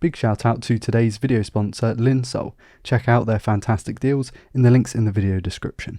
Big shout out to today's video sponsor, Linsoul. Check out their fantastic deals in the links in the video description.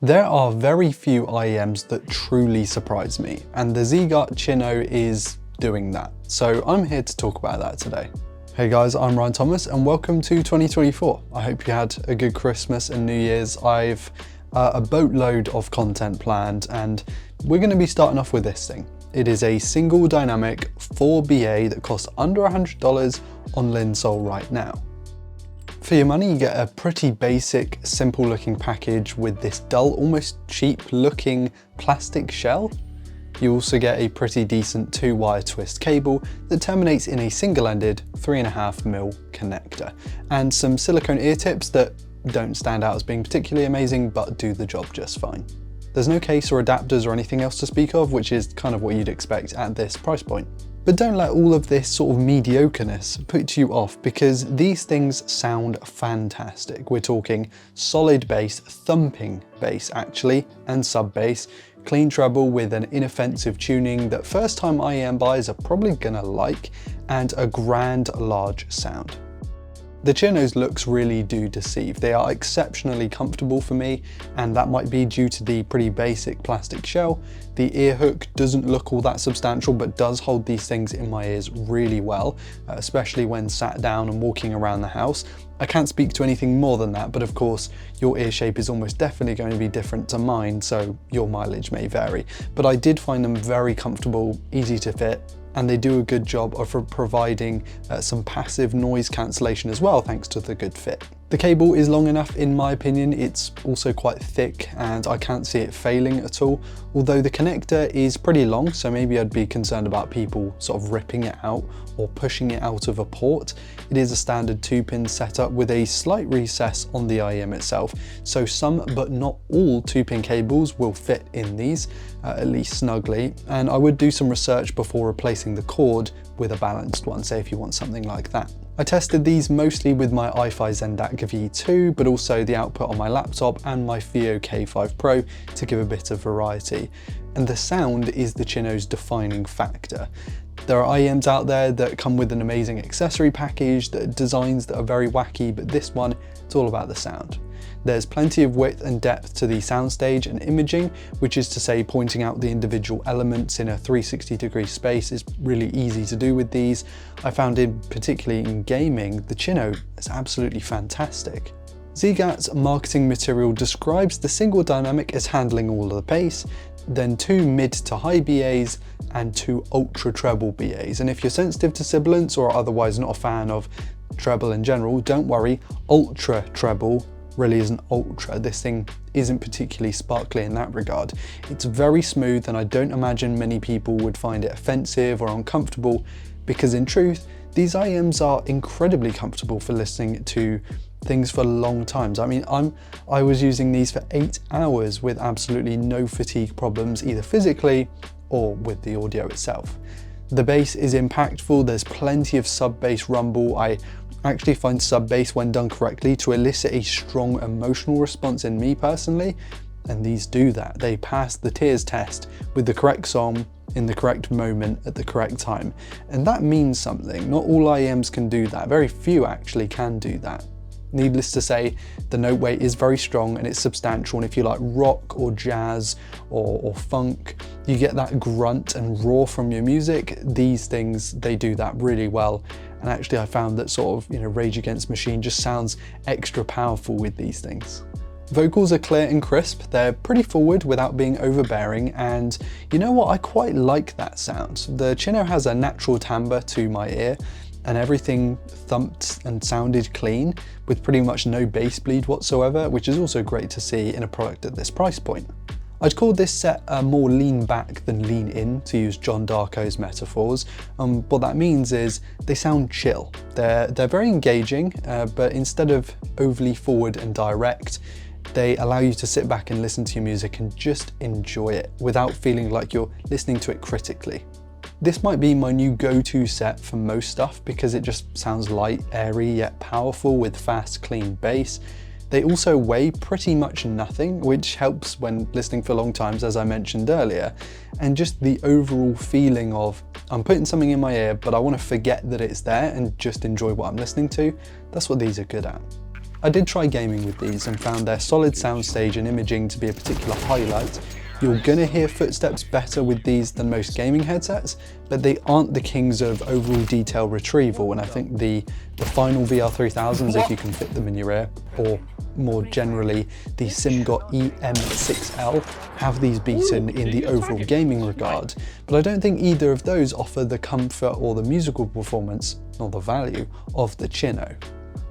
There are very few IEMs that truly surprise me, and the ZiiGaat Cinno is doing that. So I'm here to talk about that today. Hey guys, I'm Ryan Thomas and welcome to 2024. I hope you had a good Christmas and New Year's. I've a boatload of content planned and we're going to be starting off with this thing. It is a single dynamic 4BA that costs under $100 on Linsoul right now. For your money, you get a pretty basic, simple looking package with this dull, almost cheap looking plastic shell. You also get a pretty decent 2-wire twist cable that terminates in a single-ended 3.5mm connector, and some silicone ear tips that don't stand out as being particularly amazing, but do the job just fine. There's no case or adapters or anything else to speak of, which is kind of what you'd expect at this price point. But don't let all of this sort of mediocreness put you off, because these things sound fantastic. We're talking solid bass, thumping bass actually, and sub bass, clean treble with an inoffensive tuning that first time IEM buyers are probably gonna like, and a grand large sound. The Cinno's looks really do deceive. They are exceptionally comfortable for me, and that might be due to the pretty basic plastic shell. The ear hook doesn't look all that substantial, but does hold these things in my ears really well, especially when sat down and walking around the house. I can't speak to anything more than that, but of course your ear shape is almost definitely going to be different to mine, so your mileage may vary. But I did find them very comfortable, easy to fit, and they do a good job of providing some passive noise cancellation as well, thanks to the good fit. The cable is long enough in my opinion. It's also quite thick and I can't see it failing at all, although the connector is pretty long, so maybe I'd be concerned about people sort of ripping it out or pushing it out of a port. It is a standard 2-pin setup with a slight recess on the IEM itself, so some but not all 2-pin cables will fit in these, at least snugly, and I would do some research before replacing the cord with a balanced one, say if you want something like that. I tested these mostly with my iFi Zendak V2, but also the output on my laptop and my Fio K5 Pro to give a bit of variety. And the sound is the Cinno's defining factor. There are IEMs out there that come with an amazing accessory package, designs that are very wacky, but this one, it's all about the sound. There's plenty of width and depth to the soundstage and imaging, which is to say pointing out the individual elements in a 360-degree space is really easy to do with these. I found particularly in gaming, the Cinno is absolutely fantastic. ZiiGaat's marketing material describes the single dynamic as handling all of the bass, then 2 mid to high BAs and 2 ultra treble BAs. And if you're sensitive to sibilants or otherwise not a fan of treble in general, don't worry, ultra treble really isn't ultra. This thing isn't particularly sparkly in that regard. It's very smooth and I don't imagine many people would find it offensive or uncomfortable, because in truth, these IEMs are incredibly comfortable for listening to things for long times. I mean, I was using these for 8 hours with absolutely no fatigue problems, either physically or with the audio itself. The bass is impactful, there's plenty of sub bass rumble. I actually find sub bass, when done correctly, to elicit a strong emotional response in me personally, and these do that. They pass the tears test with the correct song in the correct moment at the correct time, and that means something. Not all IEMs can do that, very few actually can do that. Needless to say, the note weight is very strong and it's substantial, and if you like rock or jazz or funk, you get that grunt and raw from your music. These things, they do that really well. And actually I found that sort of, Rage Against the Machine just sounds extra powerful with these things. Vocals are clear and crisp, they're pretty forward without being overbearing, and you know what, I quite like that sound. The Cinno has a natural timbre to my ear, and everything thumped and sounded clean with pretty much no bass bleed whatsoever, which is also great to see in a product at this price point. I'd call this set more lean back than lean in, to use John Darko's metaphors. What that means is they sound chill. They're very engaging, but instead of overly forward and direct, they allow you to sit back and listen to your music and just enjoy it without feeling like you're listening to it critically. This might be my new go-to set for most stuff because it just sounds light, airy, yet powerful with fast, clean bass. They also weigh pretty much nothing, which helps when listening for long times, as I mentioned earlier, and just the overall feeling of I'm putting something in my ear, but I want to forget that it's there and just enjoy what I'm listening to. That's what these are good at. I did try gaming with these and found their solid soundstage and imaging to be a particular highlight. You're gonna hear footsteps better with these than most gaming headsets, but they aren't the kings of overall detail retrieval, and I think the final VR3000s, if you can fit them in your ear, or more generally the ZiiGaat EM6L, have these beaten in the overall gaming regard, but I don't think either of those offer the comfort or the musical performance, nor the value, of the Cinno.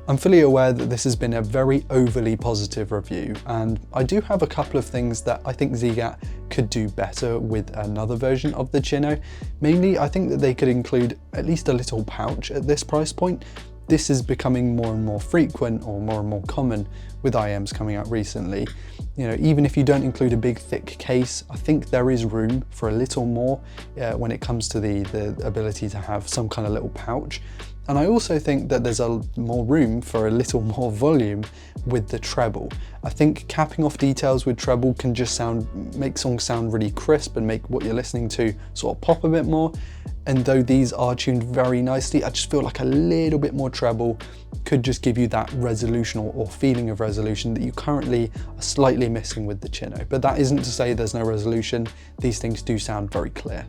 I'm fully aware that this has been a very overly positive review, and I do have a couple of things that I think ZiiGaat could do better with another version of the Cinno. Mainly, I think that they could include at least a little pouch at this price point. This is becoming more and more frequent, or more and more common, with IEMs coming out recently. You know, even if you don't include a big thick case, I think there is room for a little more when it comes to the ability to have some kind of little pouch. And I also think that there's more room for a little more volume with the treble. I think capping off details with treble can just make songs sound really crisp and make what you're listening to sort of pop a bit more. And though these are tuned very nicely, I just feel like a little bit more treble could just give you that resolution or feeling of resolution that you currently are slightly missing with the Cinno. But that isn't to say there's no resolution. These things do sound very clear.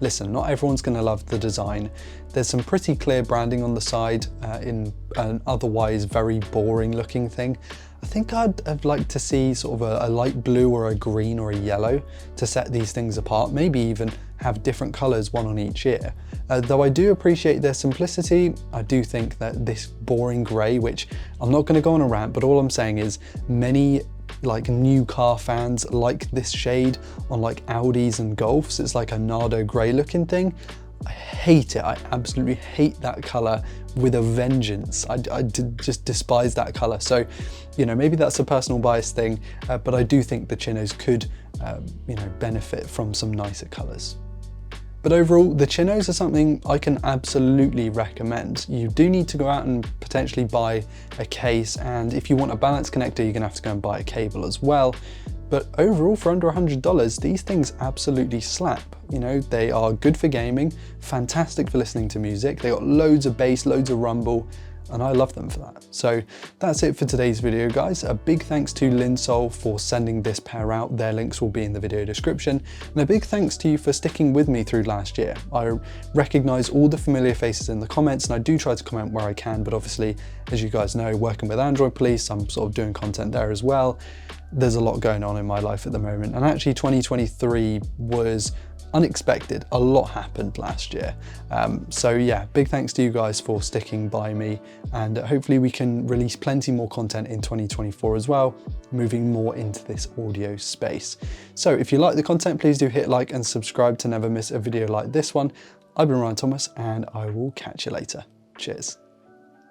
Listen, not everyone's going to love the design. There's some pretty clear branding on the side in an otherwise very boring looking thing. I think I'd like to see sort of a light blue or a green or a yellow to set these things apart, maybe even have different colours, one on each ear. Though I do appreciate their simplicity, I do think that this boring grey, which I'm not going to go on a rant, but all I'm saying is many like new car fans like this shade on like Audis and Golfs. It's like a Nardo grey looking thing. I hate it. I absolutely hate that colour with a vengeance. I just despise that colour. So, you know, maybe that's a personal bias thing, but I do think the Cinnos could, you know, benefit from some nicer colours. But overall, the Cinnos are something I can absolutely recommend. You do need to go out and potentially buy a case, and if you want a balance connector, you're gonna have to go and buy a cable as well. But overall, for under $100, these things absolutely slap. You know, they are good for gaming, fantastic for listening to music. They got loads of bass, loads of rumble, and I love them for that. So that's it for today's video, guys. A big thanks to Linsoul for sending this pair out. Their links will be in the video description. And a big thanks to you for sticking with me through last year. I recognize all the familiar faces in the comments, and I do try to comment where I can, but obviously, as you guys know, working with Android Police, I'm sort of doing content there as well. There's a lot going on in my life at the moment, and actually 2023 was unexpected. A lot happened last year. So yeah, big thanks to you guys for sticking by me, and hopefully we can release plenty more content in 2024 as well, moving more into this audio space. So if you like the content, please do hit like and subscribe to never miss a video like this one. I've been Ryan Thomas, and I will catch you later. Cheers.